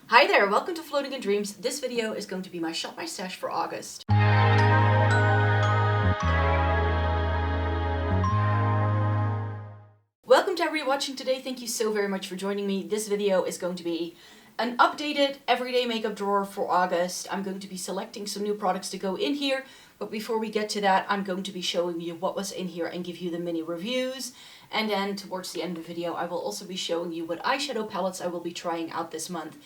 Hi there, welcome to Floating in Dreams. This video is going to be my Shop My Stash for August. Welcome to everyone watching today. Thank you so very much for joining me. This video is going to be an updated everyday makeup drawer for August. I'm going to be selecting some new products to go in here, but before we get to that, I'm going to be showing you what was in here and give you the mini reviews. And then towards the end of the video, I will also be showing you what eyeshadow palettes I will be trying out this month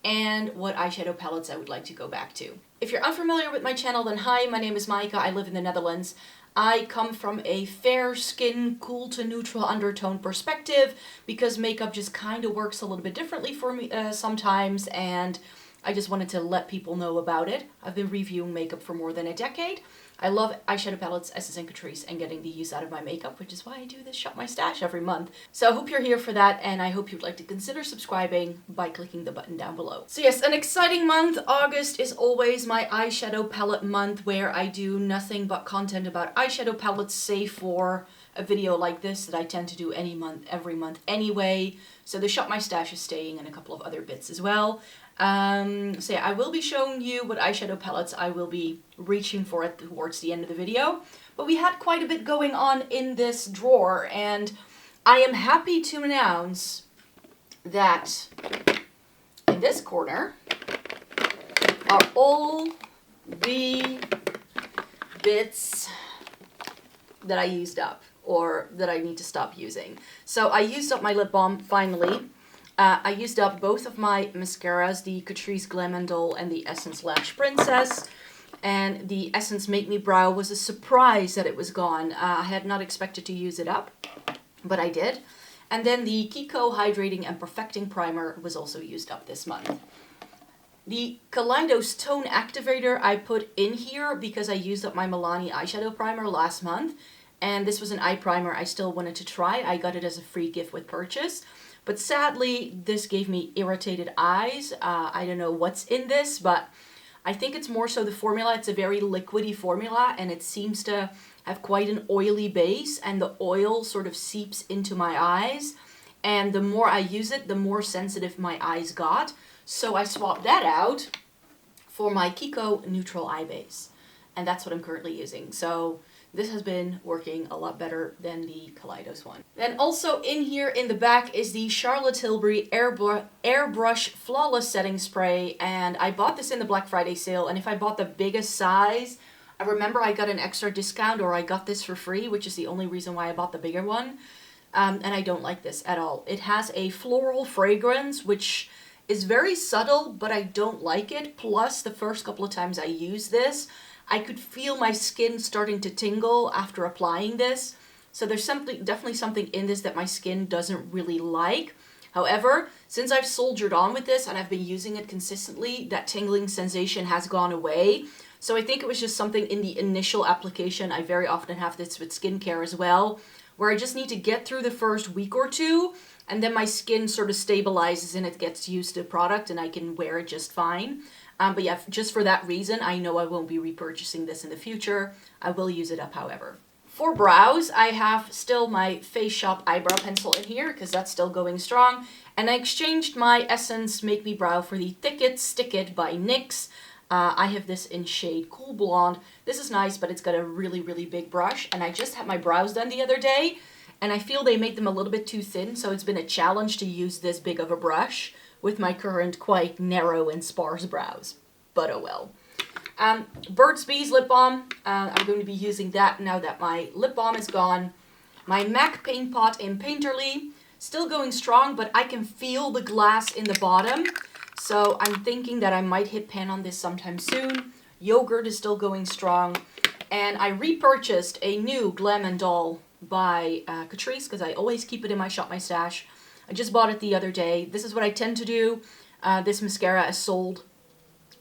and what eyeshadow palettes I would like to go back to. If you're unfamiliar with my channel, then hi, my name is Maaike. I live in the Netherlands. I come from a fair skin, cool to neutral undertone perspective because makeup just kind of works a little bit differently for me sometimes, and I just wanted to let people know about it. I've been reviewing makeup for more than a decade. I love eyeshadow palettes, Essence and Catrice, and getting the use out of my makeup, which is why I do this Shop My Stash every month. So I hope you're here for that, and I hope you'd like to consider subscribing by clicking the button down below. So yes, an exciting month. August is always my eyeshadow palette month, where I do nothing but content about eyeshadow palettes, save for a video like this that I tend to do every month anyway. So the Shop My Stash is staying, and a couple of other bits as well. So yeah, I will be showing you what eyeshadow palettes I will be reaching for towards the end of the video. But we had quite a bit going on in this drawer, and I am happy to announce that in this corner are all the bits that I used up, or that I need to stop using. So I used up my lip balm finally. I used up both of my mascaras, the Catrice Glam & Dole and the Essence Lash Princess. And the Essence Make Me Brow was a surprise that it was gone. I had not expected to use it up, but I did. And then the Kiko Hydrating and Perfecting Primer was also used up this month. The Kaleidos Tone Activator I put in here because I used up my Milani eyeshadow primer last month. And this was an eye primer I still wanted to try. I got it as a free gift with purchase. But sadly, this gave me irritated eyes. I don't know what's in this, but I think it's more so the formula. It's a very liquidy formula, and it seems to have quite an oily base, and the oil sort of seeps into my eyes. And the more I use it, the more sensitive my eyes got. So I swapped that out for my Kiko Neutral Eye Base. And that's what I'm currently using. So this has been working a lot better than the Kaleidos one. Then also in here in the back is the Charlotte Tilbury Airbrush Flawless Setting Spray. And I bought this in the Black Friday sale. And if I bought the biggest size, I remember I got an extra discount, or I got this for free, which is the only reason why I bought the bigger one. And I don't like this at all. It has a floral fragrance, which is very subtle, but I don't like it. Plus, the first couple of times I used this, I could feel my skin starting to tingle after applying this. So there's definitely something in this that my skin doesn't really like. However, since I've soldiered on with this and I've been using it consistently, that tingling sensation has gone away. So I think it was just something in the initial application. I very often have this with skincare as well, where I just need to get through the first week or two, and then my skin sort of stabilizes and it gets used to the product and I can wear it just fine. But yeah, just for that reason, I know I won't be repurchasing this in the future. I will use it up, however. For brows, I have still my Face Shop eyebrow pencil in here because that's still going strong. And I exchanged my Essence Make Me Brow for the Thick It Stick It by NYX. I have this in shade Cool Blonde. This is nice, but it's got a really, really big brush. And I just had my brows done the other day, and I feel they made them a little bit too thin, so it's been a challenge to use this big of a brush with my current quite narrow and sparse brows. But oh well. Burt's Bees lip balm. I'm going to be using that now that my lip balm is gone. My MAC Paint Pot in Painterly. Still going strong, but I can feel the glass in the bottom. So I'm thinking that I might hit pan on this sometime soon. Yogurt is still going strong. And I repurchased a new Glam & Dole by Catrice because I always keep it in my Shop My Stash. I just bought it the other day. This is what I tend to do. This mascara is sold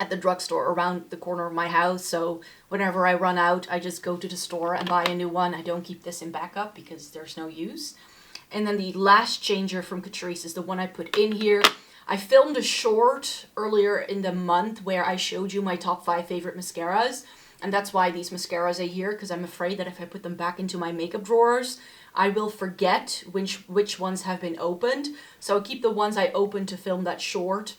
at the drugstore around the corner of my house, so whenever I run out, I just go to the store and buy a new one. I don't keep this in backup because there's no use. And then the Lash Changer from Catrice is the one I put in here. I filmed a short earlier in the month where I showed you my top 5 favorite mascaras, and that's why these mascaras are here, because I'm afraid that if I put them back into my makeup drawers, I will forget which ones have been opened. So I'll keep the ones I opened to film that short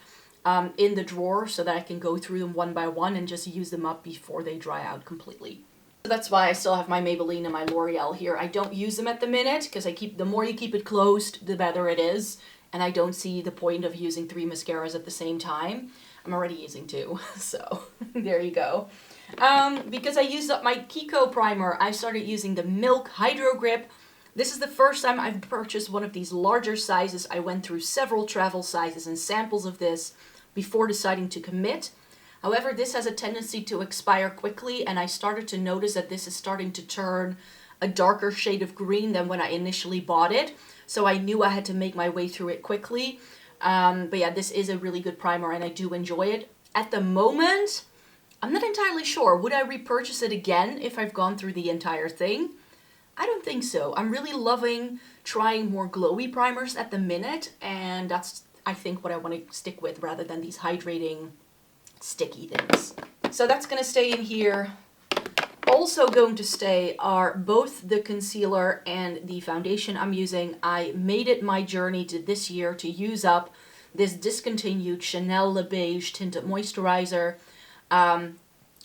in the drawer so that I can go through them one by one and just use them up before they dry out completely. So that's why I still have my Maybelline and my L'Oreal here. I don't use them at the minute because the more you keep it closed, the better it is. And I don't see the point of using 3 mascaras at the same time. I'm already using 2, so there you go. Because I used up my Kiko primer, I started using the Milk Hydro Grip. This is the first time I've purchased one of these larger sizes. I went through several travel sizes and samples of this before deciding to commit. However, this has a tendency to expire quickly, and I started to notice that this is starting to turn a darker shade of green than when I initially bought it. So I knew I had to make my way through it quickly. But yeah, this is a really good primer and I do enjoy it. At the moment, I'm not entirely sure. Would I repurchase it again if I've gone through the entire thing? I don't think so. I'm really loving trying more glowy primers at the minute, and that's, I think, what I want to stick with rather than these hydrating sticky things. So that's going to stay in here. Also going to stay are both the concealer and the foundation I'm using. I made it my journey to this year to use up this discontinued Chanel Le Beige Tinted Moisturizer.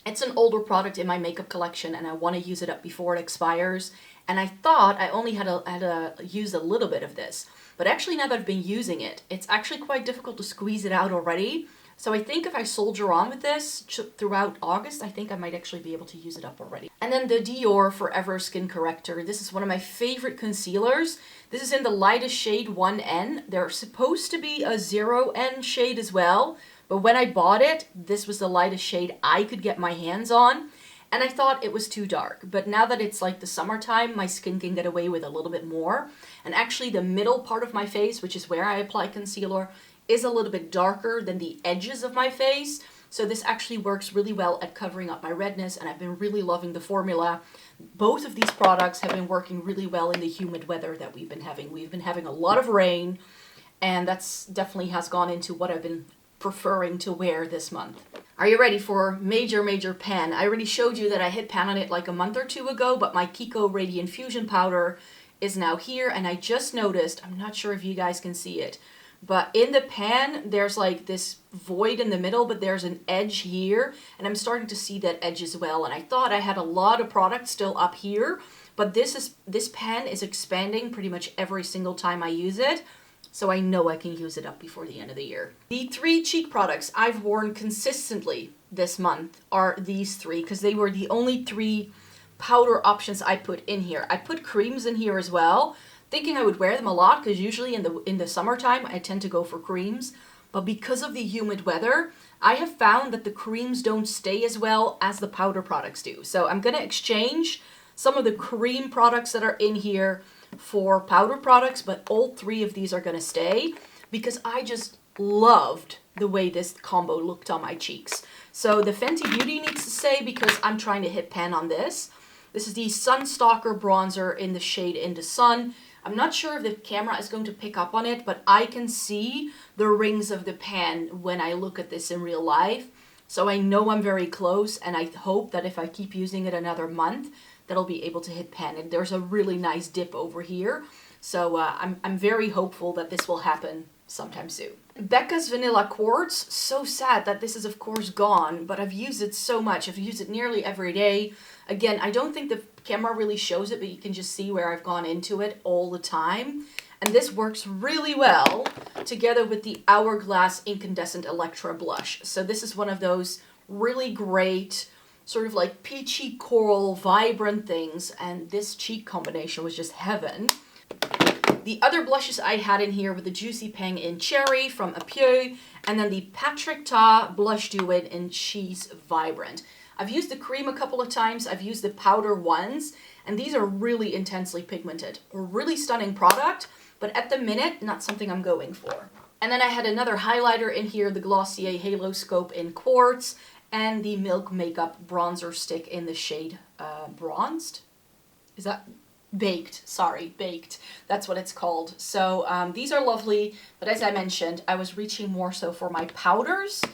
It's an older product in my makeup collection and I want to use it up before it expires. And I thought I only had to use a little bit of this. But actually now that I've been using it, it's actually quite difficult to squeeze it out already. So I think if I soldier on with this throughout August, I think I might actually be able to use it up already. And then the Dior Forever Skin Corrector. This is one of my favorite concealers. This is in the lightest shade 1N. They're supposed to be a 0N shade as well. But when I bought it, this was the lightest shade I could get my hands on. And I thought it was too dark. But now that it's like the summertime, my skin can get away with a little bit more. And actually the middle part of my face, which is where I apply concealer, is a little bit darker than the edges of my face. So this actually works really well at covering up my redness, and I've been really loving the formula. Both of these products have been working really well in the humid weather that we've been having. We've been having a lot of rain, and that's definitely has gone into what I've been preferring to wear this month. Are you ready for major pan? I already showed you that I hit pan on it like a month or 2 ago, but my Kiko Radiant Fusion Powder is now here, and I just noticed, I'm not sure if you guys can see it, but in the pan, there's like this void in the middle, but there's an edge here, and I'm starting to see that edge as well. And I thought I had a lot of product still up here, but this pan is expanding pretty much every single time I use it, so I know I can use it up before the end of the year. The 3 cheek products I've worn consistently this month are these 3, because they were the only 3 powder options I put in here. I put creams in here as well, thinking I would wear them a lot because usually in the summertime I tend to go for creams, but because of the humid weather I have found that the creams don't stay as well as the powder products do. So I'm going to exchange some of the cream products that are in here for powder products, but all 3 of these are going to stay because I just loved the way this combo looked on my cheeks. So the Fenty Beauty needs to stay because I'm trying to hit pan on this. This is the Sunstalker bronzer in the shade In the Sun. I'm not sure if the camera is going to pick up on it, but I can see the rings of the pan when I look at this in real life. So I know I'm very close, and I hope that if I keep using it another month, that I'll be able to hit pan. And there's a really nice dip over here. So I'm very hopeful that this will happen sometime soon. Becca's Vanilla Quartz. So sad that this is of course gone, but I've used it so much. I've used it nearly every day. Again, I don't think the camera really shows it, but you can just see where I've gone into it all the time. And this works really well together with the Hourglass Incandescent Electra Blush. So this is one of those really great sort of like peachy coral vibrant things, and this cheek combination was just heaven. The other blushes I had in here were the Juicy Pang in Cherry from Apieu, and then the Patrick Ta Blush Duet in Cheese Vibrant. I've used the cream a couple of times, I've used the powder ones, and these are really intensely pigmented. A really stunning product, but at the minute, not something I'm going for. And then I had another highlighter in here, the Glossier Halo Scope in Quartz, and the Milk Makeup Bronzer Stick in the shade Bronzed? Is that... Baked, sorry, Baked. That's what it's called. So these are lovely, but as I mentioned, I was reaching more so for my powders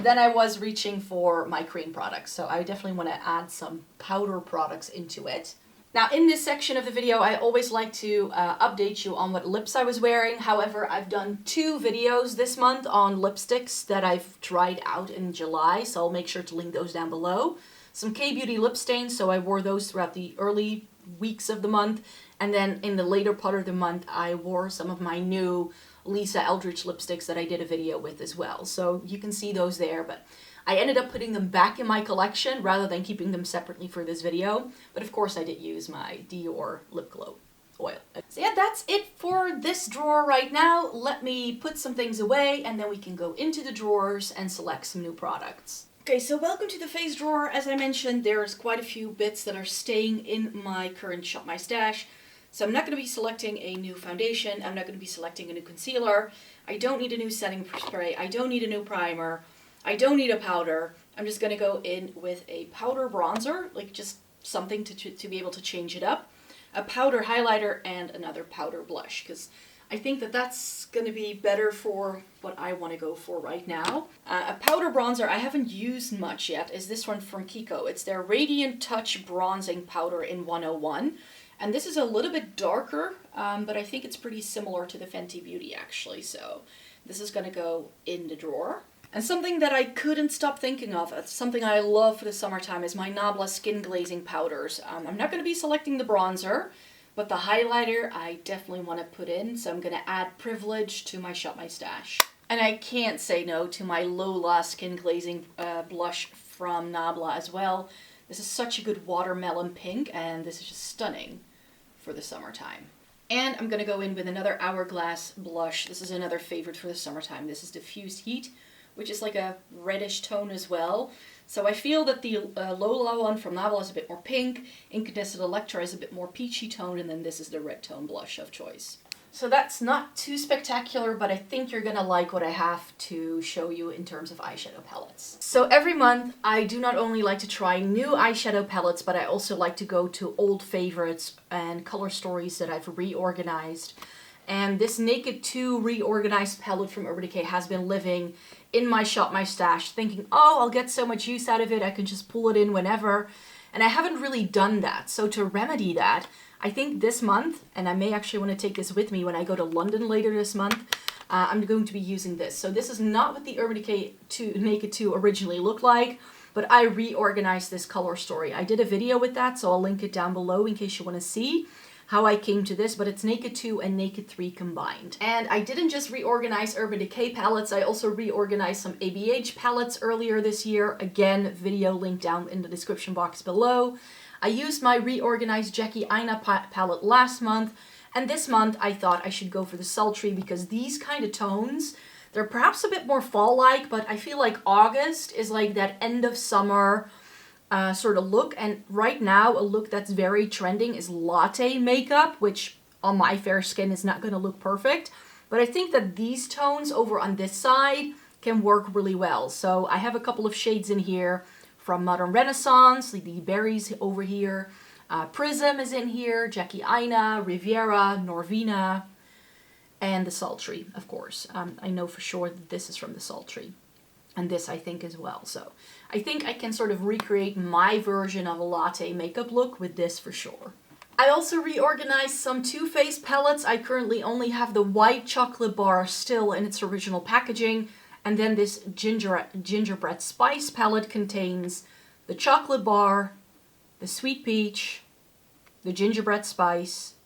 than I was reaching for my cream products. So I definitely want to add some powder products into it. Now in this section of the video, I always like to update you on what lips I was wearing. However, I've done 2 videos this month on lipsticks that I've tried out in July, so I'll make sure to link those down below. Some K-Beauty lip stains, so I wore those throughout the early weeks of the month, and then in the later part of the month, I wore some of my new Lisa Eldridge lipsticks that I did a video with as well. So you can see those there, but I ended up putting them back in my collection rather than keeping them separately for this video. But of course I did use my Dior lip glow oil. So yeah, that's it for this drawer right now. Let me put some things away and then we can go into the drawers and select some new products. Okay, so welcome to the face drawer. As I mentioned, there's quite a few bits that are staying in my current Shop My Stash. So I'm not going to be selecting a new foundation. I'm not going to be selecting a new concealer. I don't need a new setting spray. I don't need a new primer. I don't need a powder. I'm just going to go in with a powder bronzer, like just something to be able to change it up. A powder highlighter and another powder blush, because I think that that's going to be better for what I want to go for right now. A powder bronzer I haven't used much yet is this one from Kiko. It's their Radiant Touch Bronzing Powder in 101. And this is a little bit darker, but I think it's pretty similar to the Fenty Beauty actually. So this is going to go in the drawer. And something that I couldn't stop thinking of, something I love for the summertime, is my Nabla Skin Glazing Powders. I'm not going to be selecting the bronzer, but the highlighter I definitely want to put in. So I'm going to add Privilege to my Shop My Stash. And I can't say no to my Lola Skin Glazing blush from Nabla as well. This is such a good watermelon pink, and this is just stunning for the summertime. And I'm going to go in with another Hourglass blush. This is another favorite for the summertime. This is Diffused Heat, which is like a reddish tone as well. So I feel that the Lola one from Nabla is a bit more pink, Incandescent Electra is a bit more peachy toned, and then this is the red tone blush of choice. So that's not too spectacular, but I think you're gonna like what I have to show you in terms of eyeshadow palettes. So every month, I do not only like to try new eyeshadow palettes, but I also like to go to old favorites and color stories that I've reorganized. And this Naked 2 reorganized palette from Urban Decay has been living in my Shop My Stash, thinking, oh, I'll get so much use out of it, I can just pull it in whenever. And I haven't really done that. So to remedy that, I think this month, and I may actually want to take this with me when I go to London later this month, I'm going to be using this. So this is not what the Urban Decay Naked 2 originally looked like, but I reorganized this color story. I did a video with that, so I'll link it down below in case you want to see how I came to this, but it's Naked 2 and Naked 3 combined. And I didn't just reorganize Urban Decay palettes, I also reorganized some ABH palettes earlier this year. Again, video link down in the description box below. I used my reorganized Jackie Aina palette last month, and this month I thought I should go for the Sultry because these kind of tones, they're perhaps a bit more fall-like, but I feel like August is like that end of summer sort of look, and right now a look that's very trending is latte makeup, which on my fair skin is not going to look perfect, but I think that these tones over on this side can work really well. So I have a couple of shades in here from Modern Renaissance, like the berries over here, Prism is in here, Jackie Aina, Riviera, Norvina, and the Sultry, of course. I know for sure that this is from the Sultry. And this I think as well. So I think I can sort of recreate my version of a latte makeup look with this for sure. I also reorganized some Too Faced palettes. I currently only have the white chocolate bar still in its original packaging. And then this gingerbread spice palette contains the chocolate bar, the sweet peach, the gingerbread spice,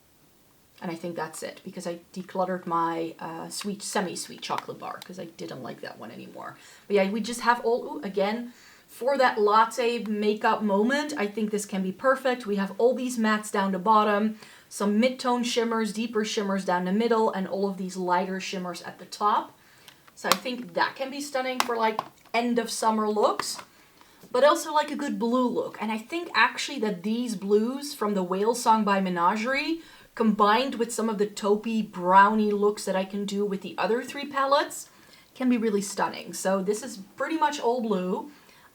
and I think that's it, because I decluttered my semi-sweet chocolate bar, because I didn't like that one anymore. But yeah, we just have all, again, for that latte makeup moment, I think this can be perfect. We have all these mattes down the bottom, some mid-tone shimmers, deeper shimmers down the middle, and all of these lighter shimmers at the top. So I think that can be stunning for like end of summer looks, but also like a good blue look. And I think actually that these blues from the Whale Song by Menagerie, combined with some of the taupey brownie looks that I can do with the other 3 palettes, can be really stunning. So this is pretty much all blue.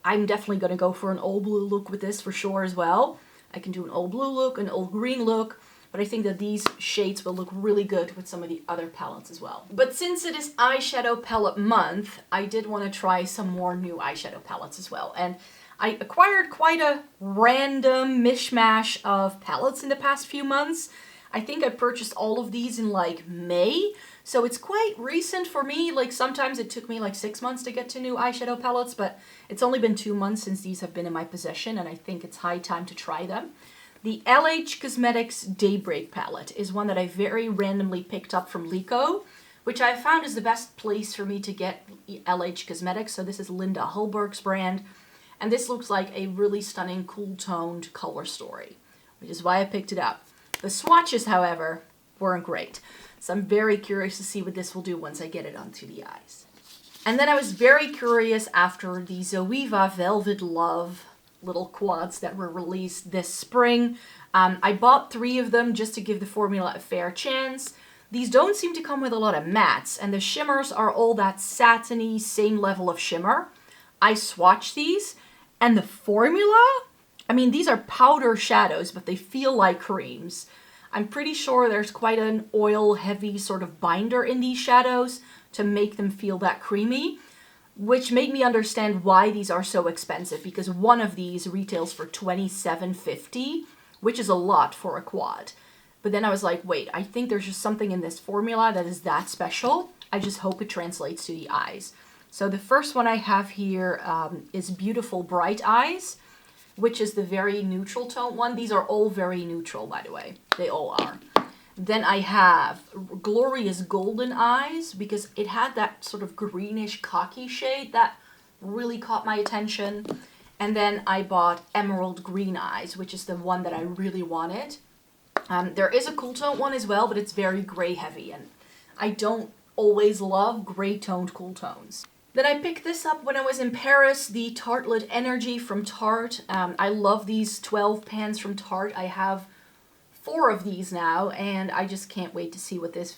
I'm definitely going to go for an all blue look with this for sure as well. I can do an all blue look, an all green look, but I think that these shades will look really good with some of the other palettes as well. But since it is eyeshadow palette month, I did want to try some more new eyeshadow palettes as well. And I acquired quite a random mishmash of palettes in the past few months. I think I purchased all of these in like May, so it's quite recent for me. Like sometimes it took me like 6 months to get to new eyeshadow palettes, but it's only been 2 months since these have been in my possession, and I think it's high time to try them. The LH Cosmetics Daybreak palette is one that I very randomly picked up from Kiko, which I found is the best place for me to get LH Cosmetics. So this is Linda Hulberg's brand, and this looks like a really stunning, cool-toned color story, which is why I picked it up. The swatches, however, weren't great, so I'm very curious to see what this will do once I get it onto the eyes. And then I was very curious after the Zoeva Velvet Love little quads that were released this spring. I bought 3 of them just to give the formula a fair chance. These don't seem to come with a lot of mattes, and the shimmers are all that satiny, same level of shimmer. I swatched these, and the formula, I mean, these are powder shadows, but they feel like creams. I'm pretty sure there's quite an oil-heavy sort of binder in these shadows to make them feel that creamy, which made me understand why these are so expensive, because one of these retails for $27.50, which is a lot for a quad. But then I was like, wait, I think there's just something in this formula that is that special. I just hope it translates to the eyes. So the first one I have here is Beautiful Bright Eyes, which is the very neutral tone one. These are all very neutral, by the way. They all are. Then I have Glorious Golden Eyes, because it had that sort of greenish cocky shade that really caught my attention. And then I bought Emerald Green Eyes, which is the one that I really wanted. There is a cool tone one as well, but it's very gray heavy, and I don't always love gray toned cool tones. Then I picked this up when I was in Paris, the Tartelette Energy from Tarte. I love these 12 pans from Tarte. I have 4 of these now, and I just can't wait to see what this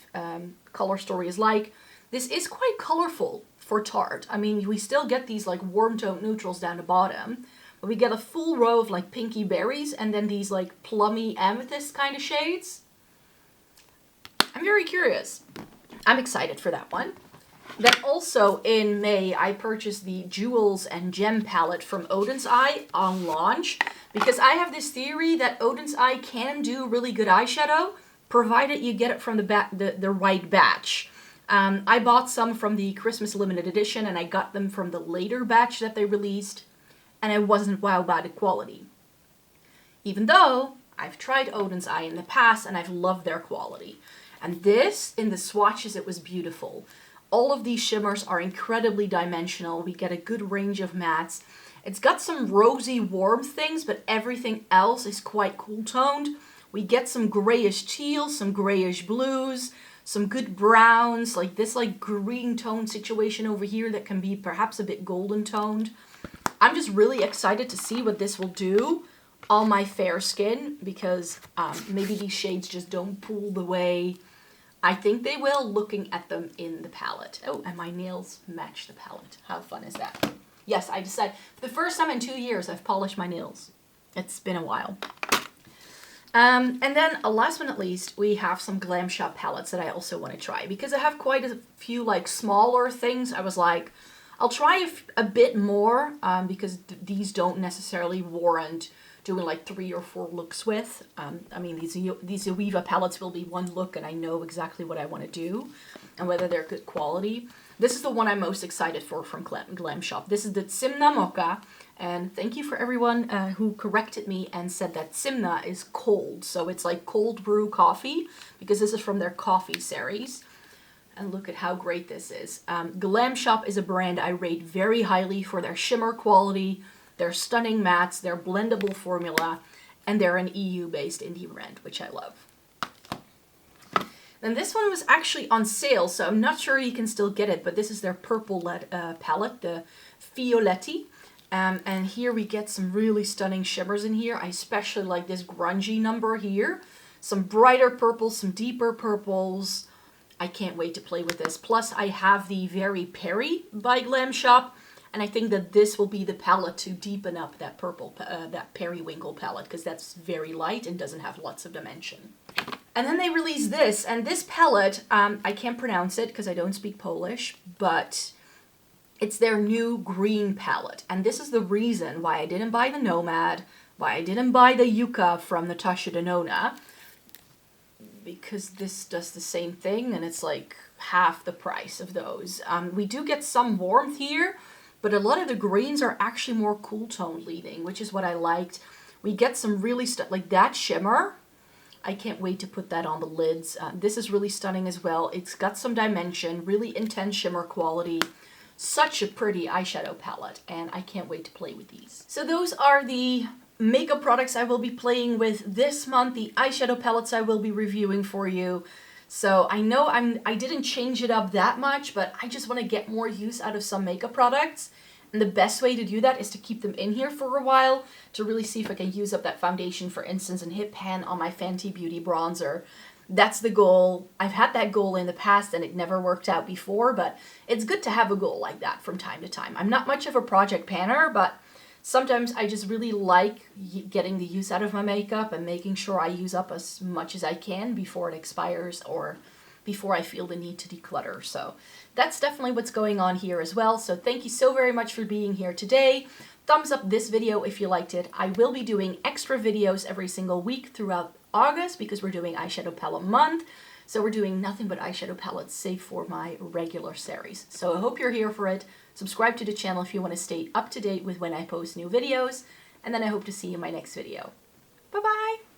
color story is like. This is quite colorful for Tarte. I mean, we still get these like warm tone neutrals down the bottom, but we get a full row of like pinky berries and then these like plummy amethyst kind of shades. I'm very curious. I'm excited for that one. Then also in May, I purchased the Jewels and Gem palette from Oden's Eye on launch, because I have this theory that Oden's Eye can do really good eyeshadow, provided you get it from the right batch. I bought some from the Christmas limited edition, and I got them from the later batch that they released, and I wasn't wowed by the quality. Even though I've tried Oden's Eye in the past, and I've loved their quality. And this, in the swatches, it was beautiful. All of these shimmers are incredibly dimensional. We get a good range of mattes. It's got some rosy warm things, but everything else is quite cool toned. We get some grayish teals, some grayish blues, some good browns, like this like green tone situation over here that can be perhaps a bit golden toned. I'm just really excited to see what this will do on my fair skin, because maybe these shades just don't pull the way I think they will, looking at them in the palette. Oh, and my nails match the palette. How fun is that? Yes, I decided, for the first time in 2 years, I've polished my nails. It's been a while. And then, last but not least, we have some Glam Shop palettes that I also want to try. Because I have quite a few, like, smaller things, I was like, I'll try a bit more, because these don't necessarily warrant doing like 3 or 4 looks with. I mean, these Zoeva palettes will be one look, and I know exactly what I want to do and whether they're good quality. This is the one I'm most excited for from Glam Shop. This is the Simna Mocha, and thank you for everyone who corrected me and said that Simna is cold. So it's like cold brew coffee, because this is from their coffee series. And look at how great this is. Glam Shop is a brand I rate very highly for their shimmer quality, their stunning mattes, their blendable formula, and they're an EU-based indie brand, which I love. Then this one was actually on sale, so I'm not sure you can still get it, but this is their purple palette, the Fioletti. And here we get some really stunning shimmers in here. I especially like this grungy number here. Some brighter purples, some deeper purples. I can't wait to play with this. Plus, I have the Very Peri by Glam Shop, and I think that this will be the palette to deepen up that purple, that Periwinkle palette, because that's very light and doesn't have lots of dimension. And then they released this, and this palette, I can't pronounce it because I don't speak Polish, but It's their new green palette. And this is the reason why I didn't buy the Nomad, why I didn't buy the Yucca from Natasha Denona. Because this does the same thing and it's like half the price of those. We do get some warmth here, but a lot of the greens are actually more cool tone leaning, which is what I liked. We get some really like that shimmer. I can't wait to put that on the lids. This is really stunning as well. It's got some dimension, really intense shimmer quality. Such a pretty eyeshadow palette, and I can't wait to play with these. So those are the makeup products I will be playing with this month, the eyeshadow palettes I will be reviewing for you. So I know I didn't change it up that much, but I just want to get more use out of some makeup products. And the best way to do that is to keep them in here for a while to really see if I can use up that foundation, for instance, and hit pan on my Fenty Beauty bronzer. That's the goal. I've had that goal in the past and it never worked out before, but it's good to have a goal like that from time to time. I'm not much of a project panner, but sometimes I just really like getting the use out of my makeup and making sure I use up as much as I can before it expires or before I feel the need to declutter. So that's definitely what's going on here as well. So thank you so very much for being here today. Thumbs up this video if you liked it. I will be doing extra videos every single week throughout August because we're doing eyeshadow palette month. So we're doing nothing but eyeshadow palettes save for my regular series. So I hope you're here for it. Subscribe to the channel if you want to stay up to date with when I post new videos. And then I hope to see you in my next video. Bye-bye!